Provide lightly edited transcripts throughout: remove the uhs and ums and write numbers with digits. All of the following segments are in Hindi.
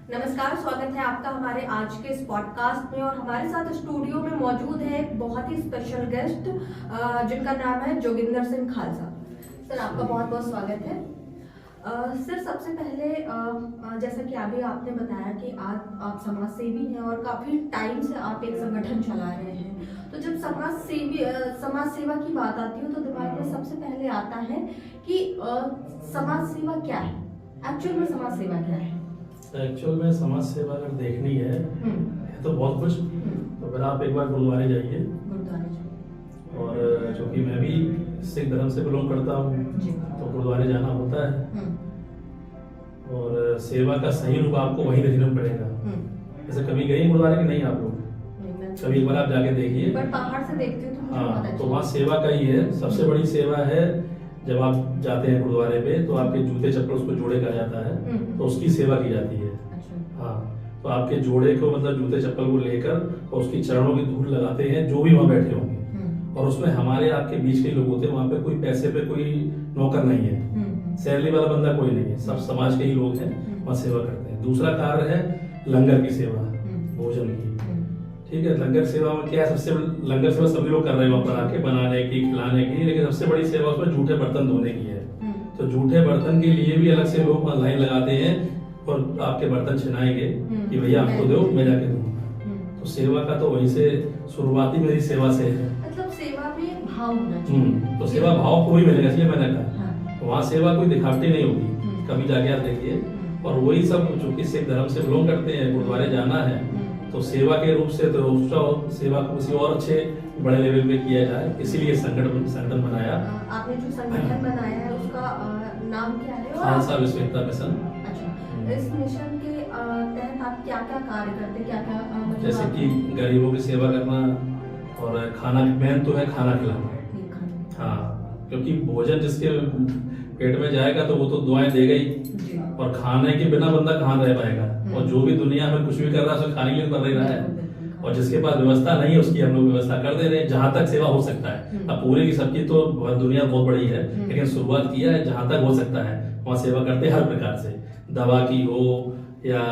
नमस्कार, स्वागत है आपका हमारे आज के इस पॉडकास्ट में। और हमारे साथ स्टूडियो में मौजूद है एक बहुत ही स्पेशल गेस्ट जिनका नाम है जोगिंदर सिंह खालसा। सर, आपका बहुत बहुत स्वागत है। सर, सबसे पहले जैसा कि अभी आपने बताया कि आज आप समाज सेवी हैं और काफ़ी टाइम से आप एक संगठन चला रहे हैं, तो जब समाज सेवा की बात आती है तो दिमाग में सबसे पहले आता है कि समाज सेवा क्या है, एक्चुअल में समाज सेवा क्या है? एक्चुअल में समाज सेवा अगर देखनी है तो बहुत कुछ, तो फिर आप एक बार गुरुद्वारे जाइए। और चूँकि मैं भी सिख धर्म से बिलोंग करता हूँ तो गुरुद्वारे जाना होता है और सेवा का सही रूप आपको वहीं देखना पड़ेगा। जैसे कभी गए गुरुद्वारे कि नहीं आप लोग? कभी एक बार आप जाके देखिए। पर पहाड़ से देखते हो तो मुझे बहुत अच्छा। तो वहाँ सेवा का ही है, सबसे बड़ी सेवा है। जब आप जाते हैं गुरुद्वारे पे तो आपके जूते चप्पल उसको जोड़े कहा जाता है, तो उसकी सेवा की जाती है। हाँ, तो आपके जोड़े को मतलब जूते चप्पल को लेकर और उसकी चरणों की धूल लगाते हैं जो भी वहाँ बैठे होंगे। और उसमें हमारे आपके बीच के लोग होते हैं, वहाँ पे कोई पैसे पे कोई नौकर नहीं है, सैलरी वाला बंदा कोई नहीं है, सब समाज के ही लोग हैं, वहाँ सेवा करते हैं। दूसरा कार्य है लंगर की सेवा, भोजन की। ठीक है, लंगर सेवा में क्या है, सबसे लंगर सेवा सभी लोग कर रहे हैं वहाँ पर आके, बनाने की, खिलाने की, लेकिन सबसे बड़ी सेवा उसमें जूठे बर्तन धोने की है। तो जूठे बर्तन के लिए भी अलग से लोग वहाँ लाइन लगाते हैं और आपके बर्तन छिनाएंगे कि भैया आपको दो, मैं जाके दूंगा। तो सेवा का तो वहीं से शुरुआती मेरी सेवा से है। मतलब सेवा में भाव होना चाहिए। तो सेवा भाव को ही मिलेगा, इसलिए मैंने कहा वहाँ सेवा कोई दिखावटी नहीं होगी। कभी जाके आप देखिए। और वही सब जो कि सिख धर्म से बिलोंग करते हैं, गुरुद्वारे जाना है तो सेवा के रूप से तो उसका सेवा को किसी और अच्छे बड़े लेवल पे किया जाए, इसीलिए संगठन बनाया। आपने जो संगठन बनाया है उसका नाम क्या है? खालसा विश्व एकता मिशन। अच्छा, इस मिशन के तहत आप क्या क्या कार्य करते हैं, क्या क्या मतलब जैसे कि गरीबों की सेवा करना और खाना, मेन तो है खाना खिलाना। हाँ, क्योंकि भोजन जिसके पेट में जाएगा तो वो तो दुआएं देगा ही, और खाने के बिना बंदा कहाँ रह पाएगा। और जो भी दुनिया में कुछ भी कर रहा है उसको खाने के लिए कर रहा है, और जिसके पास व्यवस्था नहीं है उसकी हम लोग व्यवस्था कर दे रहे हैं जहां तक सेवा हो सकता है। अब पूरी की सबकी तो दुनिया बहुत बड़ी है, लेकिन शुरुआत किया है जहां तक हो सकता है वहाँ सेवा करते हैं, हर प्रकार से, दवा की हो या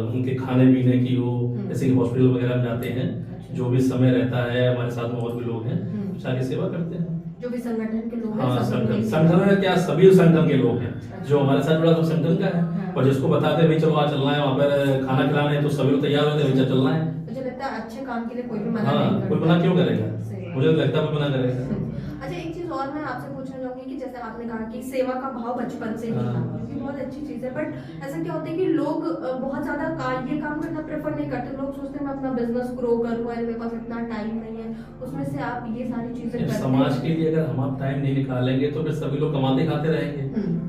उनके खाने पीने की हो। जैसे कि हॉस्पिटल वगैरह में जाते हैं, जो भी समय रहता है, हमारे साथ में और भी लोग हैं, सारी सेवा करते हैं जो भी संगठन के लोग हैं। हाँ, संगठन में क्या, सभी संगठन के लोग हैं जो हमारे साथ जुड़ा, तो संगठन का है। और जिसको बताते हैं भाई चलो आज चलना है वहाँ पर खाना खिलाना है, तो सभी लोग तैयार होते हैं, भैया चलना है। मुझे लगता है अच्छे काम के लिए कोई भी मना नहीं करता। कोई मना क्यों करेगा? मुझे लगता है कोई मना करेगा। अच्छा, एक चीज और मैं आपसे पूछना चाहूंगी कि जैसे आपने कहा कि सेवा का भाव बचपन से ही था, जो कि बहुत अच्छी चीज है, बट ऐसा क्या होता है कि लोग बहुत ज्यादा ये काम करना प्रेफर नहीं करते। लोग सोचते हैं मैं अपना बिजनेस ग्रो करूँ, मेरे पास इतना टाइम नहीं है। उसमें से आप ये सारी चीजें करते हैं। समाज के लिए अगर हम टाइम नहीं निकालेंगे तो फिर सभी लोग कमाते खाते रहेंगे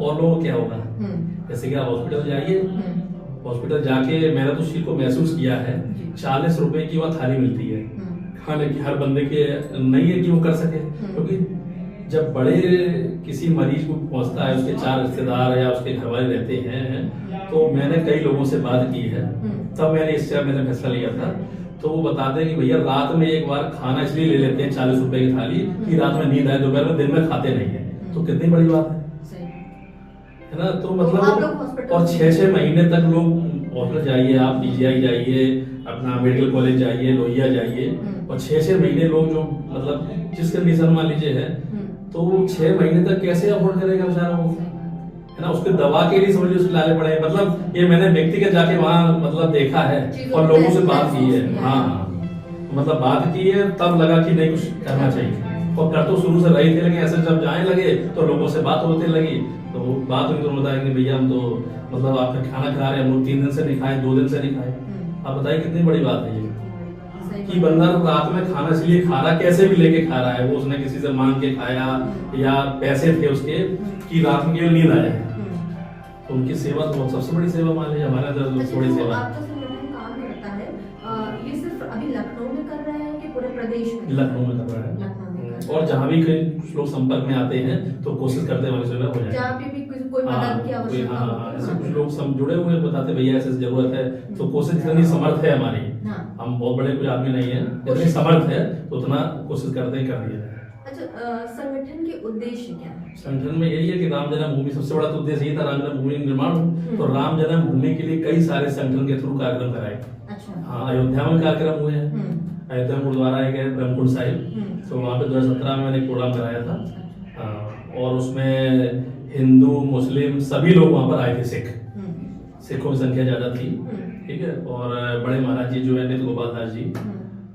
और लोगों को क्या होगा। जैसे कि आप हॉस्पिटल जाइए, हॉस्पिटल जाके मैंने तो उस चीज को महसूस किया है, 40 रुपए की वहाँ थाली मिलती है खाने की, हर बंदे के नहीं है कि वो कर सके। क्योंकि जब बड़े किसी मरीज को पहुंचता है, उसके 4 रिश्तेदार या उसके घर वाले रहते हैं, तो मैंने कई लोगों से बात की है, तब मैंने इससे मैंने फैसला लिया था। तो वो बताते हैं कि भैया रात में एक बार खाना इसलिए ले लेते हैं 40 रुपए की थाली कि रात में नींद आए, दोपहर में दिन में खाते नहीं है। तो कितनी बड़ी बात है ना। तो मतलब और 6-6 महीने तक लोग हॉस्पिटल जाइए, आप पीजीआई जाइए, अपना मेडिकल कॉलेज जाइए, लोहिया जाइए, और 6-6 महीने लोग जो मतलब जिस कंडीशन मान लीजिए है, तो 6 महीने तक कैसे अफोर्ड करेगा बेचारा वो, है ना। उसके दवा के लिए समझ उसके लाने पड़े। मतलब ये मैंने व्यक्तिगत जाके वहाँ मतलब देखा है और लोगों से बात की है। हाँ, मतलब बात की है, तब लगा कि नहीं कुछ करना चाहिए। और कर तो शुरू से रहे थे, लेकिन ऐसे जब जाने लगे तो लोगों से बात होते लगी, तो बात हुई तो बताया कि भैया हम तो मतलब आपका खाना खा रहे हैं, हम लोग 3 दिन से नहीं खाए, 2 दिन से नहीं खाए। आप बताइए कितनी बड़ी बात है ये कि बंदा रात में खाना इसलिए खा रहा है, कैसे भी लेके खा रहा है, वो उसने किसी से मांग के खाया या पैसे थे उसके कि रात में केवल नींद आए। तो उनकी सेवा तो सबसे बड़ी सेवा मान लीजिए, हमारे अंदर थोड़ी सेवा। आपका संगठन काम करता है, ये सिर्फ अभी लखनऊ में कर रहे हैं कि पूरे प्रदेश में? लखनऊ में कर रहा है, और जहाँ भी कुछ लोग संपर्क में आते हैं तो कोशिश करते हैं हमारी सेवा हो जाए। जहाँ पे भी कोई मदद की आवश्यकता हो, ऐसे कुछ लोग जुड़े हुए बताते भैया ऐसे जरूरत है, तो कोशिश जितनी समर्थ है हमारी, हम बहुत बड़े कोई आदमी नहीं है, जितनी समर्थ है तो उतना कोशिश करते हैं कर दिया जाए। अच्छा, संगठन के उद्देश्य क्या है? संगठन में यही है कि राम जन्मभूमि, सबसे बड़ा तो उद्देश्य ये था राम जन्मभूमि निर्माण हो। तो राम जन्मभूमि के लिए कई सारे संगठन के थ्रू कार्यक्रम कराए। अच्छा। हाँ, अयोध्या में कार्यक्रम हुए हैं। अयोध्या गुरुद्वारा एक है ब्रह्मकुंड साहिब, तो वहाँ पे 2017 में मैंने एक प्रोग्राम कराया था। और उसमें हिंदू मुस्लिम सभी लोग वहाँ पर आए थे। सिखों की संख्या ज्यादा थी, ठीक है। और बड़े महाराज जी जो है नित्य गोपाल दास जी,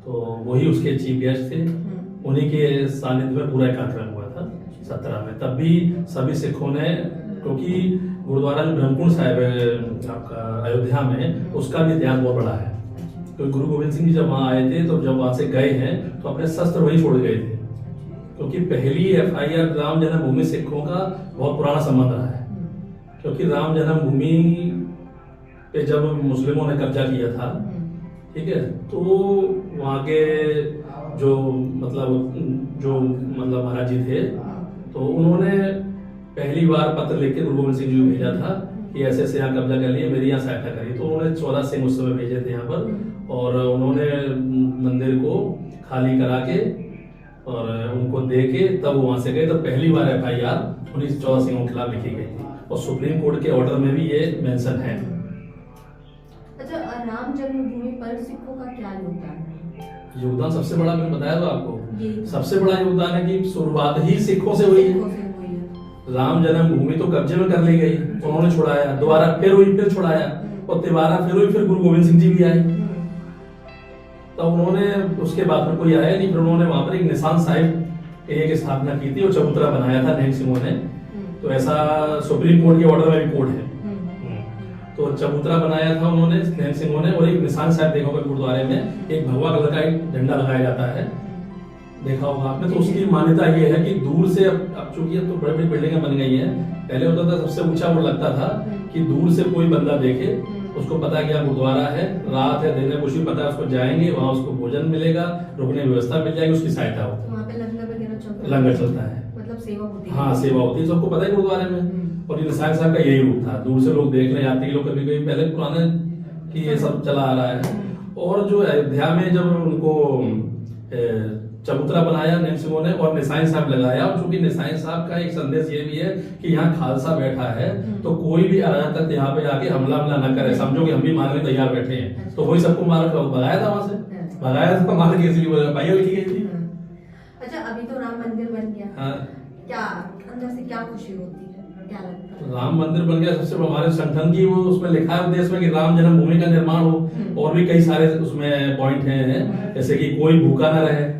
तो वही उसके चीफ गेस्ट थे। उन्हीं के सानिध्य में पूरा कार्यक्रम हुआ था 17 में। तब भी सभी सिखों ने, क्योंकि गुरुद्वारा जो ब्रह्मकुंड साहिब है आपका अयोध्या में, उसका भी इतिहास बहुत बड़ा है। तो गुरु गोविंद सिंह जी जब वहाँ आए थे, तो जब वहाँ से गए हैं तो अपने शस्त्र वहीं छोड़ गए थे, क्योंकि पहली FIR राम जन्मभूमि सिखों का बहुत पुराना संबंध रहा है। क्योंकि राम जन्मभूमि पे जब मुस्लिमों ने कब्जा किया था, ठीक है, तो वहाँ के जो महाराज जी थे, तो उन्होंने पहली बार पत्र लिख के गुरु गोविंद सिंह जी को भेजा था कि ऐसे ऐसे यहाँ कब्जा कर लिए, मेरी यहाँ सहायता करिए। तो उन्होंने 14 सिंह उस समय भेजे थे यहाँ पर, और उन्होंने मंदिर को खाली करा के और उनको दे के तब वहां से गए। तो पहली बार FIR उन्हीं 14 सिंहों के खिलाफ लिखी गई थी, और सुप्रीम कोर्ट के ऑर्डर में भी ये मेंशन है। अच्छा, राम जन्मभूमि पर सिखों का क्या योगदान है? योगदान सबसे बड़ा मैंने बताया तो आपको, सबसे बड़ा योगदान है कि शुरुआत ही सिखों से हुई है। राम जन्मभूमि तो कब्जे में कर ली गई, उन्होंने छुड़ाया, दोबारा फिर हुई, फिर छुड़ाया, और तिबारा फिर हुई, फिर गुरु गोविंद सिंह जी भी आए। तो उन्होंने उसके बाद में कोई आया नहीं, फिर उन्होंने वहां पर एक निशान साहिब की स्थापना की थी और चबूतरा बनाया था नैन सिंहों ने। तो ऐसा सुप्रीम कोर्ट के ऑर्डर में भी कोड है। तो चबूतरा बनाया था उन्होंने, नैन सिंहों ने, और एक निशान साहिब देखा होगा गुरुद्वारे में, एक भगवा कलर का एक झंडा लगाया जाता है, देखा होगा आपने। तो उसकी मान्यता ये है कि दूर से, अब चूंकि अब तो बड़ी बड़ी बिल्डिंगें बन गई हैं, पहले होता था सबसे ऊंचा वो लगता था कि दूर से कोई बंदा देखे, उसको पता है कि यहाँ गुरुद्वारा है, रात है दिन है कुछ भी पता है, उसको जाएंगे वहाँ, उसको भोजन मिलेगा, रुकने की व्यवस्था मिल जाएगी, उसकी सहायता होगी। वहाँ पे लंगर चलता है, मतलब सेवा होती है। हाँ, सेवा होती है, सबको पता है गुरुद्वारे में। और ये निशान साहब का यही रूप था, दूर से लोग देखने आते हैं, लोग कभी कभी पहले पुराने कि ये सब चला आ रहा है। और जो अयोध्या में जब उनको चबूतरा बनाया नैन सिंहों ने और निशान साहब लगाया, और चूंकि निशान साहब का एक संदेश ये भी है कि यहाँ खालसा बैठा है, तो कोई भी अराजक यहाँ पे आके हमला न करे, समझो कि हम भी मारने तैयार बैठे हैं। तो वही सबको मार भगाया था वहां से, भगाया था, मार के इसलिए भाइया लिखी गई थी। अच्छा, अभी तो राम मंदिर बन गया, हाँ, क्या अंदर से क्या खुशी होती है, क्या लगता है? राम मंदिर बन गया, सबसे हमारे संगठन की वो उसमें लिखा है उद्देश्य में कि राम जन्मभूमि का निर्माण हो, और भी कई सारे उसमें पॉइंट हैं, जैसे कि कोई भूखा न रहे,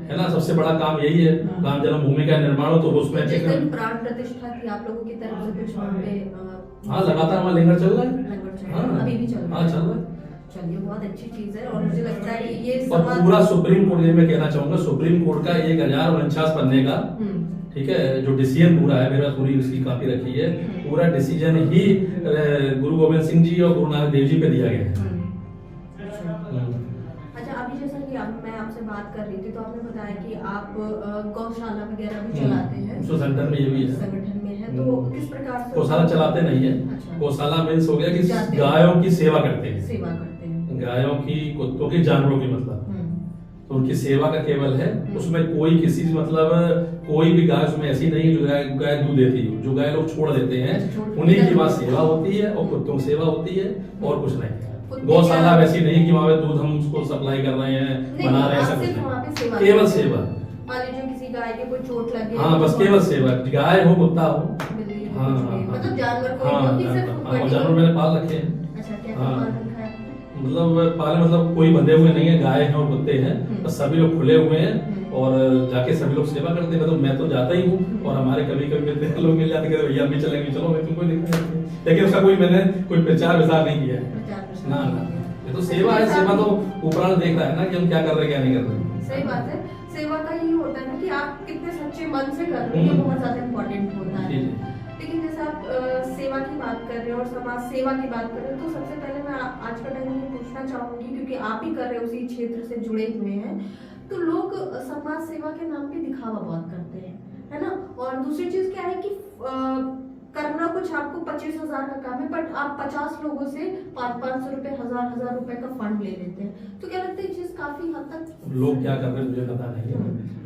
है ना, सबसे बड़ा काम यही है, राम जन्मभूमि का निर्माण हो। तो उसमें प्राण प्रतिष्ठा थी आप लोगों की तरफ से कुछ वहाँ पे? हाँ, लगातार वहाँ लंगर चल रहा है। हाँ, अभी भी चल रहा है। हाँ, चल रहा है। चलिए, बहुत अच्छी चीज है, और मुझे लगता है ये और पूरा सुप्रीम कोर्ट, ये मैं कहना चाहूंगा, सुप्रीम कोर्ट का 1049 पन्ने का, ठीक है, जो डिसीजन पूरा है, मेरे पास पूरी उसकी कॉपी रखी है, पूरा डिसीजन ही गुरु गोविंद सिंह जी और गुरु नानक देव जी पे दिया गया है। अच्छा, अभी जैसा कि मैं आपसे बात कर रही थी, तो आपने बताया कि आप गौशाला वगैरह भी चलाते हैं, संगठन में ये भी है, संगठन में है, तो किस प्रकार से? गौशाला चलाते नहीं है। अच्छा। गौशाला मीन्स हो गया कि गायों की सेवा करते हैं, सेवा करते हैं, गायों की, कुत्तों की, जानवरों की, मतलब तो उनकी सेवा का केवल है। उसमें कोई किसी कोई भी गाय उसमें ऐसी नहीं जो गाय दूध देती है, जो गाय लोग छोड़ देते हैं, उन्हीं की वहाँ सेवा होती है, और कुत्तों की सेवा होती है, और कुछ नहीं। गौशाला वैसी नहीं कि वहाँ पे दूध हम उसको सप्लाई कर रहे हैं, बना रहे हैं, सब कुछ, केवल सेवा। मान लीजिए किसी गाय के कोई चोट लगे, हाँ, बस केवल सेवा, गाय हो, कुत्ता हो, हाँ, मतलब जानवर को, जानवर मैंने पाल रखे हैं। अच्छा, क्या पाल रखा है? मतलब पाले, मतलब कोई बंधे हुए नहीं है, गाय हैं और कुत्ते हैं, बस सभी लोग खुले हुए हैं, और जाके सभी लोग सेवा करते हैं। मतलब मैं तो जाता ही हूँ, और हमारे कभी कभी मिलते लोग मिल जाते हैं, भैया हम भी चलेंगे, चलो, मैं तुमको दिखा, लेकिन उसका मैंने कोई प्रचार विचार नहीं किया है ना, ये तो सेवा है। सेवा तो ऊपर देख रहा है ना कि हम क्या कर रहे हैं, क्या नहीं कर रहे। सही बात है, सेवा का यही होता है ना कि आप कितने सच्चे मन से कर रहे हैं, ये बहुत ज्यादा इम्पोर्टेंट होता है। लेकिन जैसे आप सेवा की बात कर रहे हो और समाज सेवा की बात कर रहे हो, तो सबसे पहले मैं आज का टाइम ये पूछना चाहूंगी, क्योंकि आप ही कर रहे हो, उसी क्षेत्र से जुड़े हुए हैं, तो लोग समाज सेवा के नाम पे दिखावा बहुत करते हैं, है ना। और दूसरी चीज क्या है कि करना कुछ आपको 25,000 का काम है, बट आप 50 लोगों से 500 रुपए, 1000 रुपए का फंड ले लेते हैं। तो क्या लगता है ये चीज काफी हद तक लोग क्या कर रहे हैं मुझे पता नहीं है।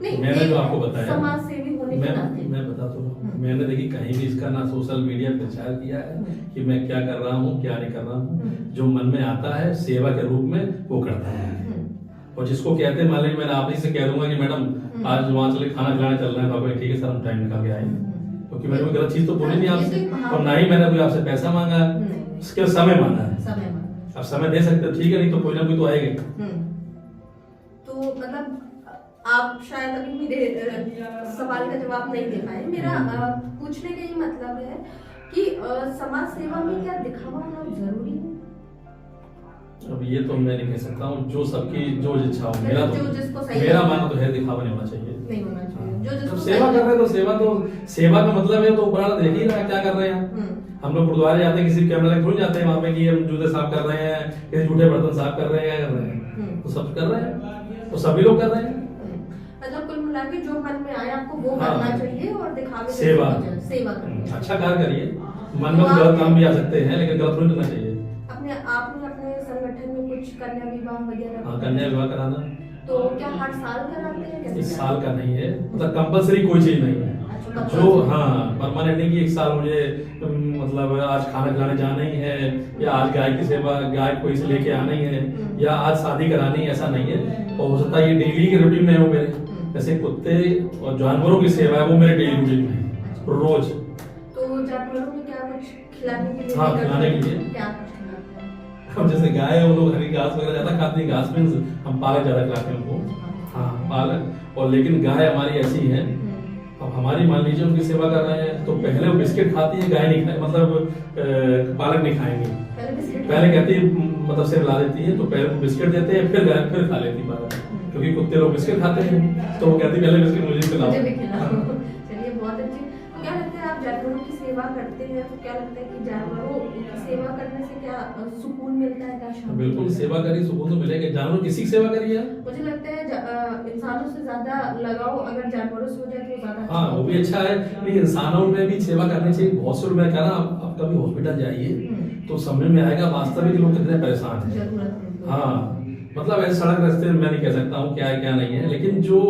नहीं, मैंने जो आपको बताया, समाज सेवी होने के नाते मैं बता तो रहा हूं, मैंने देखी कहीं भी इसका ना सोशल मीडिया प्रचार किया है कि मैं क्या कर रहा हूँ क्या नहीं कर रहा हूँ। जो मन में आता है सेवा के रूप में वो करता है। और जिसको कहते हैं मान लीजिए मैं आप ही से कह दूंगा कि मैडम आज वहां चले खाना खिलाने चल रहे हैं, तो ठीक है सर हम टाइम निकाल के आएंगे, क्योंकि मैंने कोई गलत चीज तो बोली नहीं आपसे, और ना ही मैंने कोई आपसे पैसा मांगा है, इसके समय मांगा है। अब समय दे सकते हो ठीक है, नहीं तो कोई ना कोई तो आएगा। तो मतलब आप शायद अभी मेरे सवाल का जवाब नहीं दे पाए। मेरा पूछने का ये मतलब है कि समाज सेवा में क्या दिखावा होना जरूरी है? अब ये तो मैं नहीं कह सकता हूँ, जो सबकी जो इच्छा हो। मेरा तो मानना तो है दिखावा नहीं होना चाहिए, नहीं होना चाहिए। जो सेवा कर रहे तो सेवा का मतलब है तो बड़ा देख ही रहा है क्या कर रहे हैं। हम लोग गुरुद्वारे जाते हैं, किसी कैमरा थोड़ी जाते हैं वहां पे कि हम जूते साफ कर रहे हैं, किसी जूठे बर्तन साफ कर रहे हैं, क्या कर रहे हैं, तो सब कर रहे हैं, तो सभी लोग कर रहे हैं। मतलब कुल मिला के जो मन में आया आपको वो करना चाहिए और दिखावे सेवा करनी। अच्छा कार्य करिए, मन में गलत काम भी आ सकते हैं लेकिन गलत नहीं करना चाहिए। आपने अपने संगठन में कुछ कन्या विवाह वगैरह? हाँ, कन्या विवाह कराना तो क्या हर साल कराते हैं? इस साल का नहीं है, मतलब कंपलसरी कोई चीज नहीं है। अच्छा, जो हाँ परमानेंट नहीं कि एक साल मुझे मतलब आज खाना खिलाने जाना ही है, या आज गाय की सेवा गाय कोई से लेके आना ही है, या आज शादी करानी है, ऐसा नहीं है। और हो सकता है ये डेली की रूटीन में है वो मेरे, जैसे कुत्ते और जानवरों की सेवा है वो मेरे डेली रूटीन में है रोज। तो जानवरों में क्या कुछ खिलाने के लिए? हाँ, खिलाने के लिए क्या कुछ खिलाते हैं? अब जैसे गाय है वो लोग हरी घास वगैरह ज्यादा खाती है, घास में हम पालक ज्यादा खिलाते हैं उनको। हाँ पालक, और लेकिन गाय हमारी ऐसी है, अब हमारी मान लीजिए उनकी सेवा कर रहे हैं तो पहले वो बिस्किट खाती है, गाय नहीं खाए मतलब पालक नहीं खाएंगी। पहले कहती है मतलब से ला देती है, तो पहले वो बिस्किट देते हैं फिर गाय फिर खा लेती पालक, क्योंकि कुत्ते लोग बिस्किट खाते हैं तो वो कहती है पहले बिस्किट मुझे खिलाओ। चलिए बहुत अच्छी। तो क्या लगता है आप जानवरों की सेवा करते हैं तो क्या लगता है कि जानवरों की सेवा करने से क्या सुकून मिलता है? क्या बिल्कुल सेवा करिए, सुकून तो मिलेगा। जानवर किसी की सेवा करिए, मुझे लगता है इंसानों से ज्यादा लगाव अगर जानवरों से हो जाए तो ज्यादा। हाँ वो भी अच्छा है, लेकिन इंसानों में भी सेवा करनी चाहिए। बहुत से लोग मैं कह रहा हूँ आप कभी हॉस्पिटल जाइए तो समझ में आएगा वास्तविक लोग कितने परेशान हैं। हाँ मतलब ऐसे सड़क रास्ते में मैं नहीं कह सकता हूँ क्या है क्या नहीं है, लेकिन जो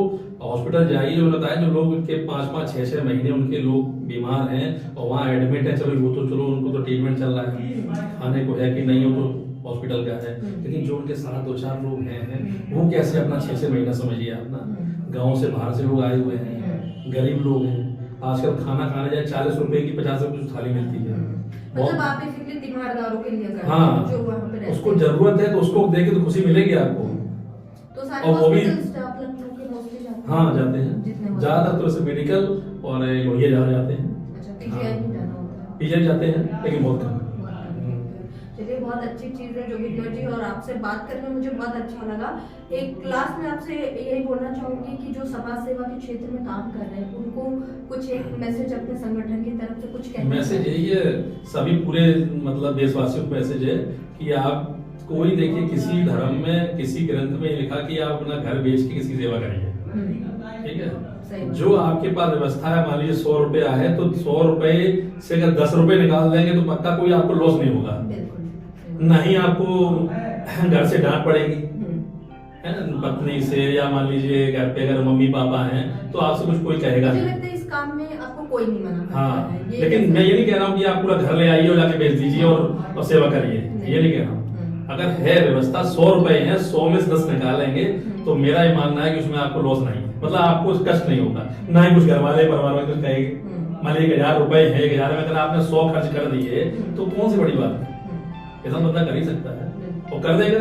हॉस्पिटल जाइए जो बताया जो लोग उनके 5-5, 6-6 महीने उनके लोग बीमार हैं और वहाँ एडमिट है, चलो वो तो चलो उनको तो ट्रीटमेंट चल रहा है, खाने को है कि नहीं हो तो हॉस्पिटल का है, लेकिन जो उनके साथ 2-4 लोग हैं वो कैसे अपना 6-6 महीना समझिए अपना, गाँव से बाहर से लोग आए हुए हैं, गरीब लोग हैं। आजकल खाना खाने जाए 40 रुपए की 50 रुपए की थाली मिलती है। मतलब आप बेसिकली तीमारदारों के लिए करते हैं, हाँ जो वहाँ पे रहते हैं। उसको जरूरत है तो उसको देके तो खुशी मिलेगी आपको। तो सारे और वो भी स्टाफ लखनऊ के मोस्टली जाते हैं? हाँ जाते हैं ज्यादातर तो ऐसे मेडिकल और लोहिया ज्यादा जाते हैं। अच्छा, पीजीआई नहीं जाना होता है? पीजीआई जाते हैं लेकिन बहुत कम। चलिए बहुत अच्छी चीज है जोगिंदर जी, और आपसे बात करके मुझे बहुत अच्छा लगा। एक क्लास में आपसे यही बोलना चाहूंगी कि जो समाज सेवा के क्षेत्र में काम कर रहे हैं उनको कुछ एक मैसेज अपने संगठन की तरफ से कुछ कहना। मैसेज यही है सभी पूरे मतलब देशवासियों को मैसेज है कि आप कोई देखिए किसी धर्म में किसी ग्रंथ में लिखा कि आप अपना घर बेच के किसी सेवा करिए, ठीक है। जो आपके पास व्यवस्था है मान लीजिए 100 रुपया है तो 100 रुपए से अगर 10 रुपए निकाल देंगे तो पक्का कोई आपको लॉस नहीं होगा, नहीं आपको घर से डांट पड़ेगी है ना पत्नी से, या मान लीजिए घर पे अगर मम्मी पापा हैं तो आपसे कुछ कोई कहेगा मुझे लगता है इस काम में आपको कोई नहीं मना करता हाँ है। लेकिन मैं ये नहीं कह रहा हूँ कि आप पूरा घर ले आइए और जाके बेच दीजिए और सेवा करिए, ये नहीं कह रहा हूँ। अगर है व्यवस्था 100 रुपए है 100 में से 10 निकालेंगे तो मेरा ये मानना है कि उसमें आपको लॉस नहीं है, मतलब आपको कष्ट नहीं होगा, ना ही कुछ घर वाले परिवार वाले कुछ कहेंगे। मान लीजिए 1000 रुपए है, 1000 में अगर आपने 100 खर्च कर दिए तो कौन सी बड़ी बात है, ऐसा बंदा कर ही सकता है और कर देगा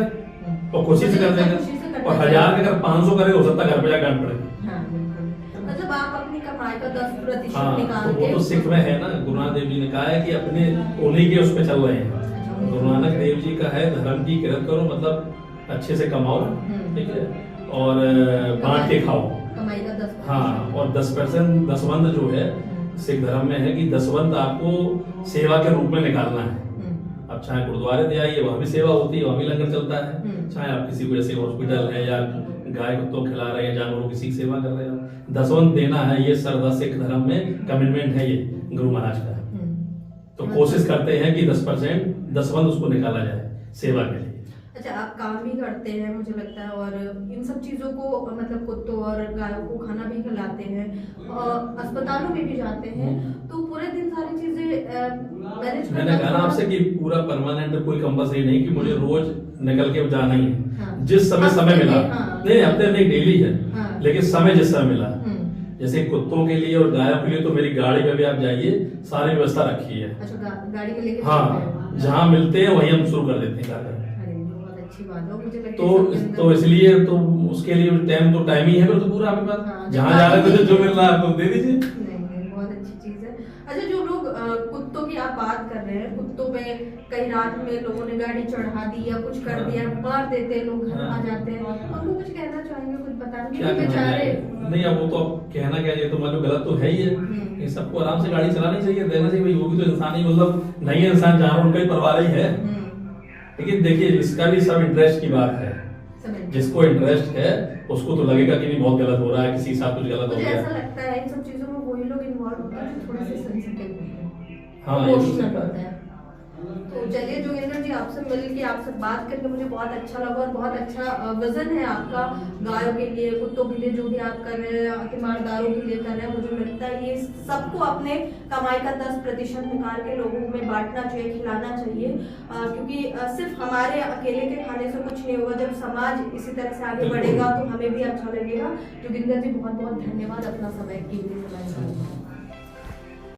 और खुशी से कर देगा। और 1000 के अगर 500 करे हो सकता है घर पे जाकर डांट पड़े। मतलब आप अपनी कमाई का 10% हाँ निकाल तो वो तो सिख में है ना, गुरु नानक देव जी ने कहा है कि अपने उन्हीं के उस पे चल रहे हैं। गुरु नानक देव जी का है धर्म की किरत करो, मतलब अच्छे से कमाओ, ठीक है, और बांट के खाओ कमाई का 10%। हाँ और 10% दसवंध जो है सिख धर्म में है कि दसवंध आपको सेवा के रूप में निकालना है। अब चाहे गुरुद्वारे दे आइए वहाँ भी सेवा होती है, वहाँ भी लंगर चलता है, चाहे आप किसी को जैसे हॉस्पिटल है या गाय कुत्तों खिला रहे हैं जानवरों किसी की सेवा कर रहे हैं, दसवंध देना है, ये सरदा सिख धर्म में कमिटमेंट है ये गुरु महाराज का। तो कोशिश करते हैं कि 10% 10% उसको निकाला जाए सेवा के लिए। अच्छा, आप काम भी करते हैं मुझे लगता है, और इन सब चीज़ों को मतलब कुत्तों और गायों को खाना भी खिलाते हैं, अस्पतालों में भी जाते हैं, तो पूरे दिन सारी चीज़ें मैनेज। मैंने कहा ना आपसे कि पूरा परमानेंट कोई कंपल्सरी नहीं कि मुझे रोज निकल के जाना ही है। हाँ। जिस समय मिला, हाँ। नहीं हफ्ते नहीं डेली है, हाँ। लेकिन समय जिस समय मिला, जैसे कुत्तों के लिए और गायों के लिए तो मेरी गाड़ी में भी आप जाइए, सारी व्यवस्था रखी है। अच्छा, गाड़ी के लेके हाँ, जहाँ मिलते हैं वहीं हम शुरू कर देते हैं। अच्छी बात है, मुझे लगता तो इसलिए तो उसके लिए टाइम ही है तो पूरा आपके पास। हाँ, जहाँ जा रहे थे जो मिल रहा है आपको दे दीजिए। नहीं, बहुत अच्छी चीज है। अच्छा, जो लोग कुत्तों की आप बात कर रहे हैं, कुत्तों पे कई रात में लोगों ने गाड़ी चढ़ा दी या कुछ कर दिया, मार देते हैं लोग, घर आ जाते हैं, उनको कुछ कहना चाहेंगे, कुछ बताएंगे बेचारे? नहीं, अब वो तो कहना क्या, ये तो मतलब गलत तो है ही है। सबको आराम से गाड़ी चलानी चाहिए, देना चाहिए भाई, वो भी तो इंसान ही, मतलब नहीं है इंसान, जहाँ उनका ही परिवार ही है। लेकिन देखिए, इसका भी सब इंटरेस्ट की बात है। जिसको इंटरेस्ट है उसको तो लगेगा कि नहीं बहुत गलत हो रहा है, किसी के साथ कुछ गलत हो गया। ऐसा लगता है इन सब चीजों में वही लोग इन्वॉल्व होते हैं जो थोड़े से सेंसिटिव होते हैं। हाँ, इमोशनल होते हैं। तो चलिए जोगिंदर जी, आपसे मिल के, आपसे बात करके मुझे बहुत अच्छा लगा, और बहुत अच्छा विजन है आपका गायों के लिए, कुत्तों के लिए, जो भी आप कर रहे हैं, तीमारदारों के लिए कर रहे हैं। मुझे लगता है ये सबको अपने कमाई का 10% निकाल के लोगों में बांटना चाहिए, खिलाना चाहिए, क्योंकि सिर्फ हमारे अकेले के खाने से कुछ नहीं होगा। जब समाज इसी तरह से आगे बढ़ेगा तो हमें भी अच्छा लगेगा। जोगिंदर जी, बहुत बहुत धन्यवाद अपना समय कीमती समय।